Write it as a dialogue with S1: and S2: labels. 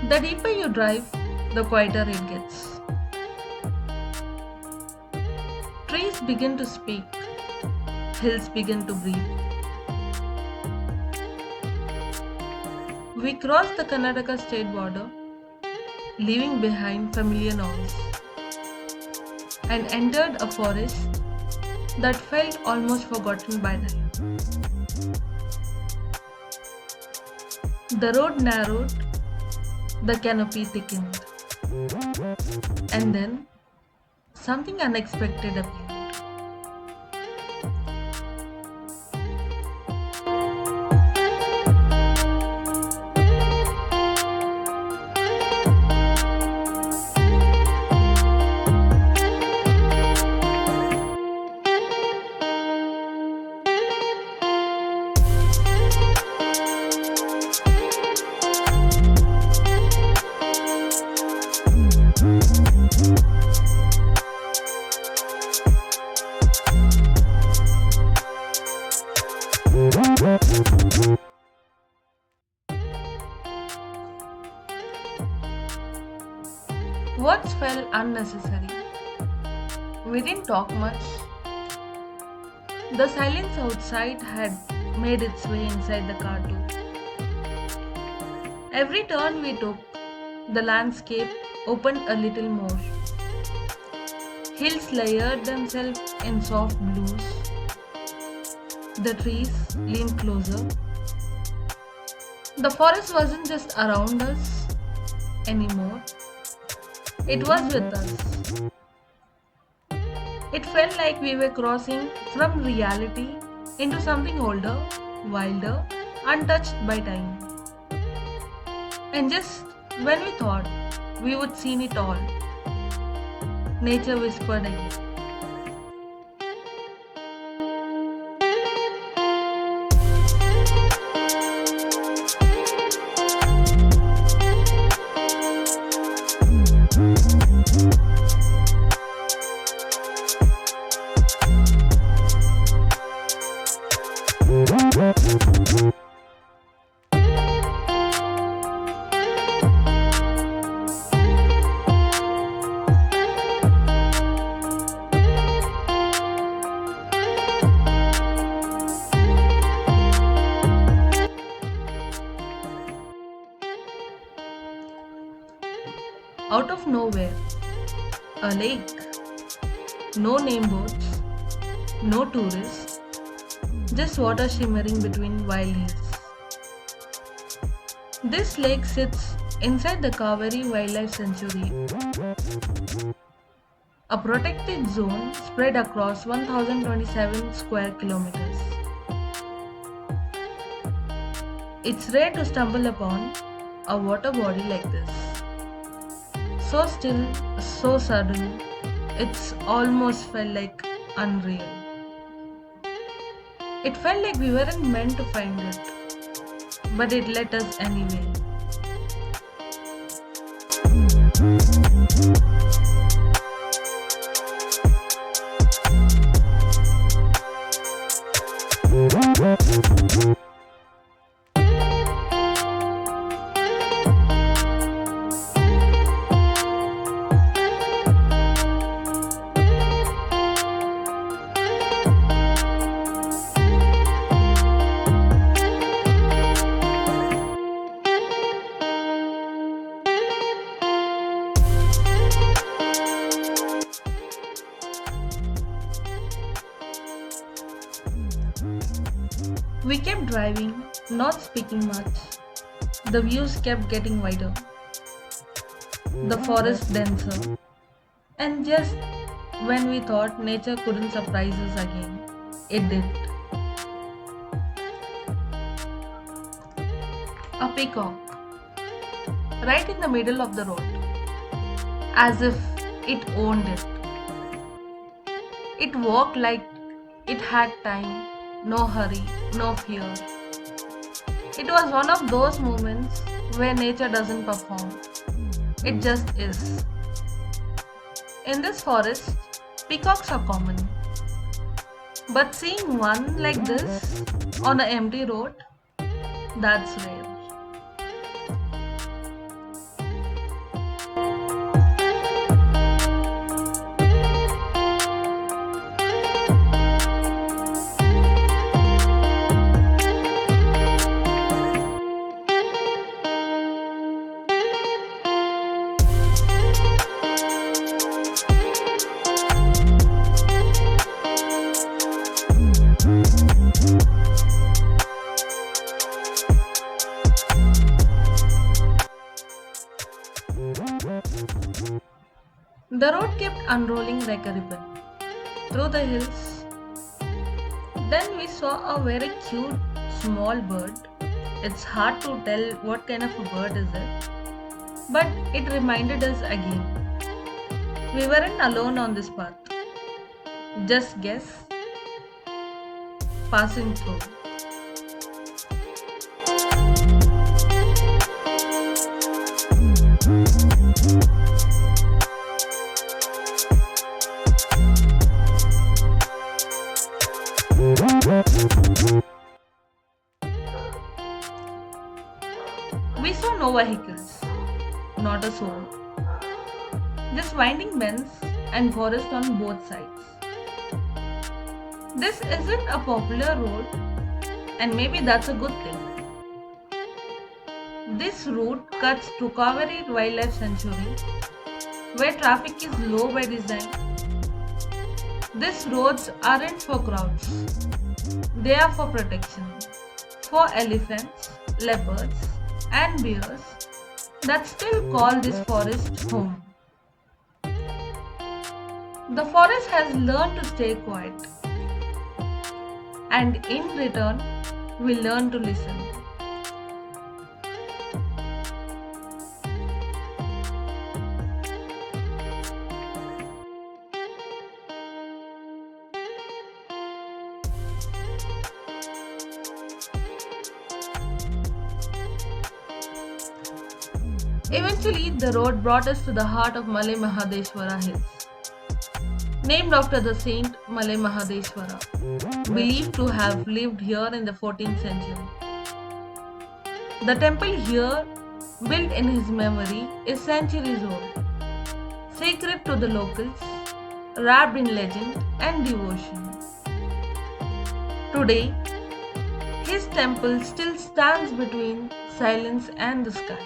S1: The deeper you drive, the quieter it gets. Trees begin to speak, hills begin to breathe. We crossed the Karnataka state border, leaving behind familiar noise, and entered a forest that felt almost forgotten by time. The road narrowed, the canopy thickened, and then something unexpected appeared. Words felt unnecessary. We didn't talk much. The silence outside had made its way inside the car too. Every turn we took, the landscape opened a little more. Hills layered themselves in soft blues. The trees leaned closer. The forest wasn't just around us anymore, it was with us. It felt like we were crossing from reality into something older, wilder, untouched by time. And just when we thought we would seen it all, nature whispered again. Out of nowhere, a lake. No name boards, no tourists, just water shimmering between wild hills. This lake sits inside the Kaveri Wildlife Sanctuary, a protected zone spread across 1027 square kilometers. It's rare to stumble upon a water body like this. So still, so sudden, it's almost felt like unreal. It felt like we weren't meant to find it, but it let us anyway. We kept driving, not speaking much. The views kept getting wider, the forest denser, and just when we thought nature couldn't surprise us again, it did. A peacock, right in the middle of the road, as if it owned it. It walked like it had time, no hurry, no fear. It was one of those moments where nature doesn't perform, it just is. In this forest, peacocks are common. But seeing one like this on an empty road, that's rare. The road kept unrolling like a ribbon through the hills. Then we saw a very cute small bird. It's hard to tell what kind of a bird is it, but it reminded us again. We weren't alone on this path. Just guess, passing through. We saw no vehicles, not a soul, just winding bends and forest on both sides. This isn't a popular road, and maybe that's a good thing. This route cuts to Kaveri Wildlife Sanctuary, where traffic is low by design. These roads aren't for crowds, they are for protection, for elephants, leopards, and bears that still call this forest home. The forest has learned to stay quiet, and in return, we learn to listen. Eventually, the road brought us to the heart of Malay Mahadeshwara Hills, named after the saint Malay Mahadeshwara, believed to have lived here in the 14th century. The temple here, built in his memory, is centuries old, sacred to the locals, wrapped in legend and devotion. Today, his temple still stands between silence and the sky.